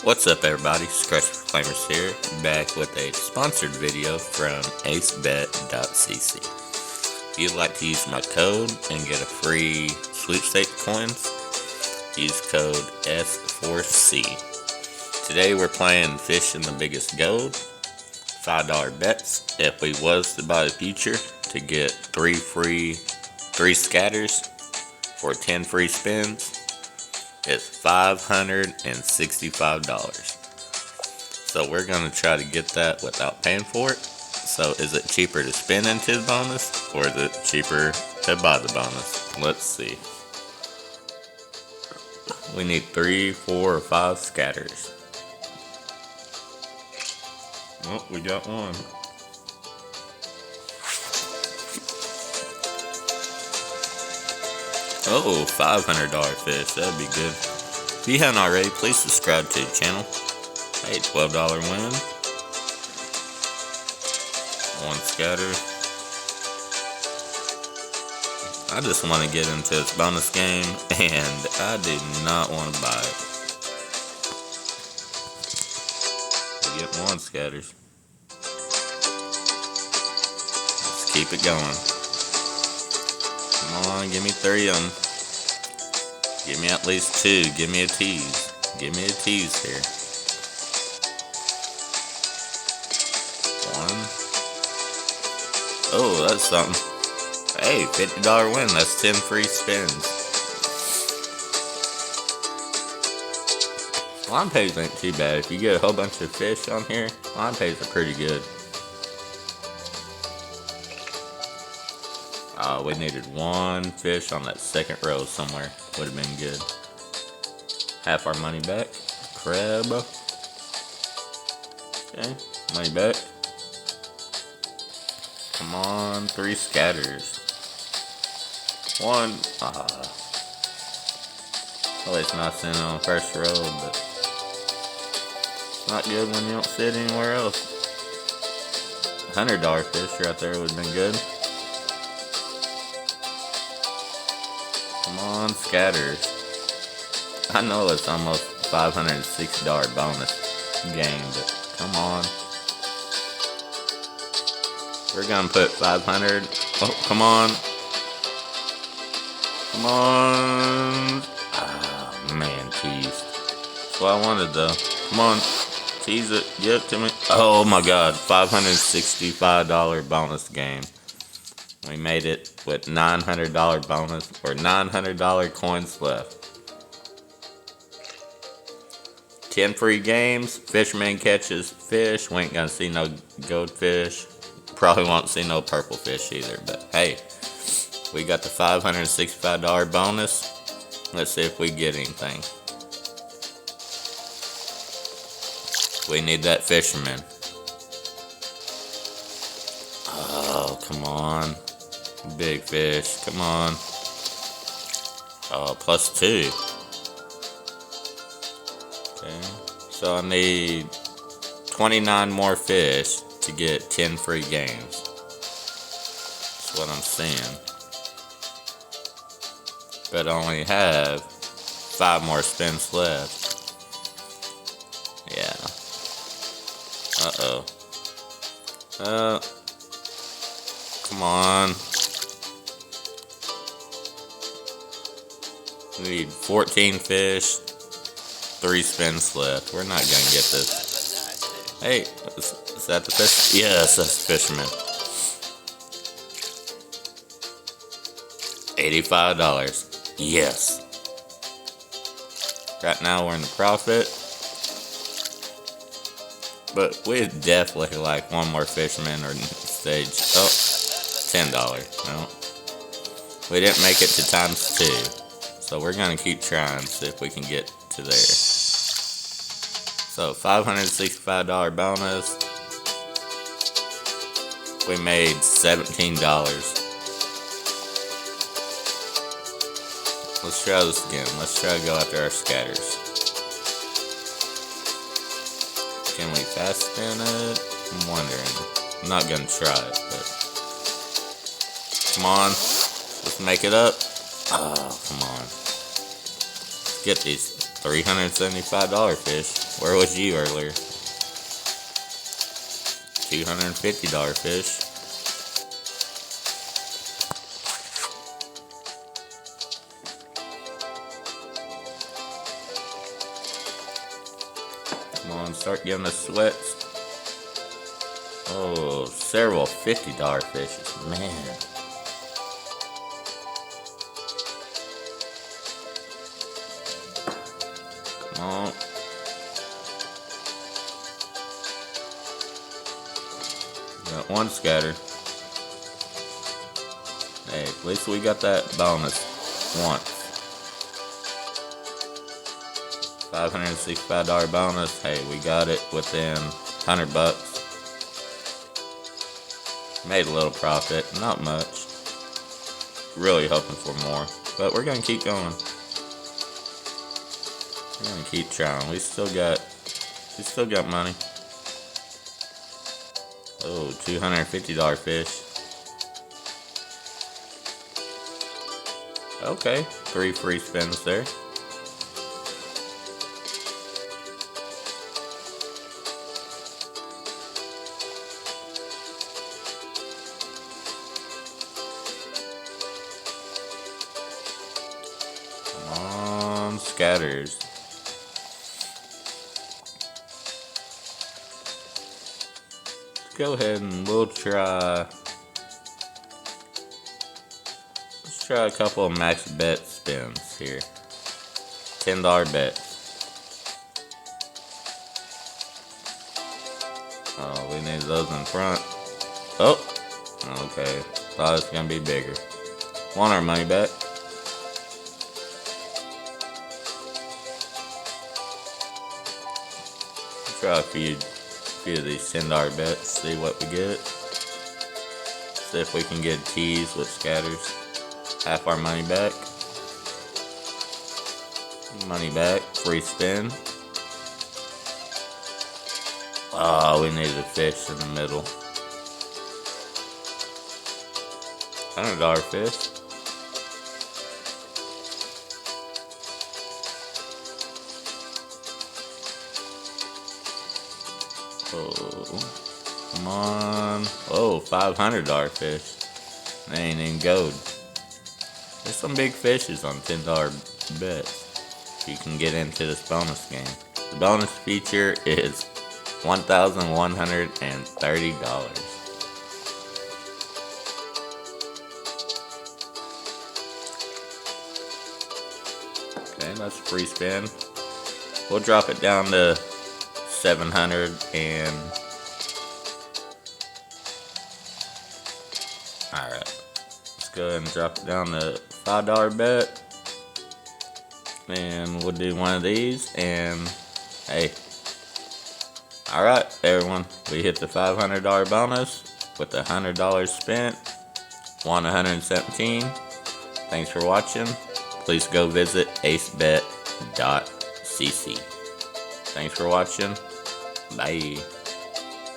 What's up, everybody? Scratch Proclaimers here, back with a sponsored video from acebet.cc. If you'd like to use my code and get a free sweepstakes coins, use code S4C. Today we're playing Fish in the Biggest Gold, $5 bets. If we was to buy the future to get 3 scatters for 10 free spins, it's $565. So we're going to try to get that without paying for it. So is it cheaper to spin into the bonus, or is it cheaper to buy the bonus? Let's see. We need 3, 4, or 5 scatters. Oh, we got one. Oh, $500 fish. That'd be good. If you haven't already, please subscribe to the channel. Hey, $12 win. 1 scatter. I just want to get into this bonus game, and I do not want to buy it. We get 1 scatters. Let's keep it going. Come on, give me 3 of them. Give me at least 2. Give me a tease. Give me a tease here. 1. Oh, that's something. Hey, $50 win. That's 10 free spins. Line pays ain't too bad. If you get a whole bunch of fish on here, line pays are pretty good. We needed 1 fish on that second row somewhere. Would have been good. Half our money back. Crab. Okay, money back. Come on, 3 scatters. 1. Well, it's not sitting on the first row, but it's not good when you don't sit anywhere else. $100 fish right there would have been good. Come on, scatters. I know it's almost $560 bonus game, but come on. We're gonna put 500. Oh, come on. Come on. Oh, man, tease. That's what I wanted, though. Come on. Tease it. Give it to me. Oh, my God. $565 bonus game. We made it with $900 bonus, or $900 coins left. 10 free games. Fisherman catches fish. We ain't gonna see no goldfish. Probably won't see no purple fish either. But hey, we got the $565 bonus. Let's see if we get anything. We need that fisherman. Oh, come on. Big fish, come on. Oh, +2. Okay, so I need 29 more fish to get 10 free games. That's what I'm seeing. But I only have 5 more spins left. Yeah. Uh-oh. Come on. We need 14 fish, 3 spins left. We're not gonna get this. Hey, is that the fish? Yes, that's the fisherman. $85. Yes. Right now we're in the profit. But we'd definitely like 1 more fisherman or stage. Oh, $10. No. We didn't make it to ×2. So we're going to keep trying, see if we can get to there. So $565 bonus. We made $17. Let's try this again. Let's try to go after our scatters. Can we fast spin it? I'm wondering. I'm not going to try it, but come on. Let's make it up. Oh, come on. Get these $375 fish. Where was you earlier? $250 fish. Come on, start giving us sweats. Oh, several $50 fishes. Man. Come on. Got one scatter. Hey, at least we got that bonus once. $565 bonus. Hey, we got it within $100. Made a little profit, not much. Really hoping for more, but we're gonna keep going. We're gonna keep trying. We still got money. Oh, $250 fish. Okay, 3 free spins there. Come on, scatters. Let's go ahead and let's try a couple of max bet spins here. $10 bets. Oh, we need those in front. Oh, okay. Thought it was gonna be bigger. Want our money back? Try a few of these $10 bets. See what we get. See if we can get tees with scatters. Half our money back. Money back. Free spin. Oh, we needed a fish in the middle. $100 fish. Oh, come on. Oh, $500 fish. They ain't even gold. There's some big fishes on $10 bets. You can get into this bonus game. The bonus feature is $1,130. Okay, that's a free spin. We'll drop it down to 700 and alright, let's go ahead and drop it down to $5 bet, and we'll do one of these. And hey, alright everyone, we hit the $500 bonus with the $100 spent. Won 117. Thanks for watching. Please go visit acebet.cc. Thanks for watching. Bye.